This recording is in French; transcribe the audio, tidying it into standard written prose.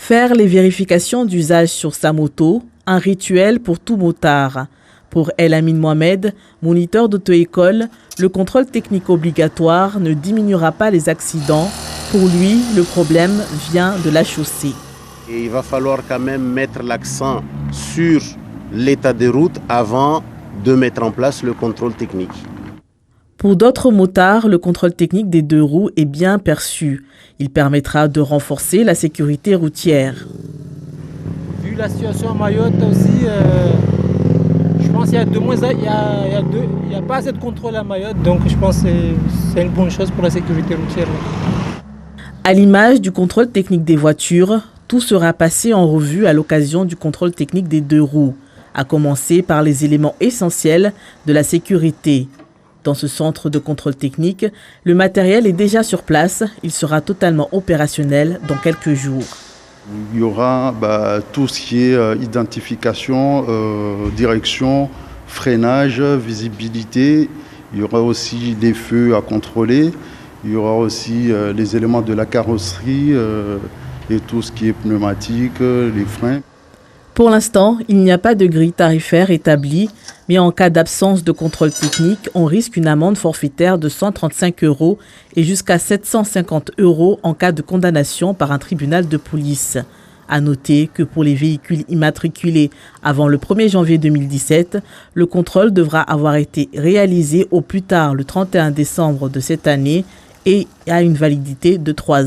Faire les vérifications d'usage sur sa moto, un rituel pour tout motard. Pour El Amin Mohamed, moniteur d'auto-école, le contrôle technique obligatoire ne diminuera pas les accidents. Pour lui, le problème vient de la chaussée. Et il va falloir quand même mettre l'accent sur l'état des routes avant de mettre en place le contrôle technique. Pour d'autres motards, le contrôle technique des deux roues est bien perçu. Il permettra de renforcer la sécurité routière. Vu la situation à Mayotte aussi, je pense qu'il y a il y a pas assez de contrôle à Mayotte, donc je pense que c'est une bonne chose pour la sécurité routière. À l'image du contrôle technique des voitures, tout sera passé en revue à l'occasion du contrôle technique des deux roues, à commencer par les éléments essentiels de la sécurité. Dans ce centre de contrôle technique, le matériel est déjà sur place. Il sera totalement opérationnel dans quelques jours. Il y aura tout ce qui est identification, direction, freinage, visibilité. Il y aura aussi les feux à contrôler. Il y aura aussi les éléments de la carrosserie et tout ce qui est pneumatique, les freins. Pour l'instant, il n'y a pas de grille tarifaire établie, mais en cas d'absence de contrôle technique, on risque une amende forfaitaire de 135 € et jusqu'à 750 € en cas de condamnation par un tribunal de police. À noter que pour les véhicules immatriculés avant le 1er janvier 2017, le contrôle devra avoir été réalisé au plus tard le 31 décembre de cette année et a une validité de 3 ans.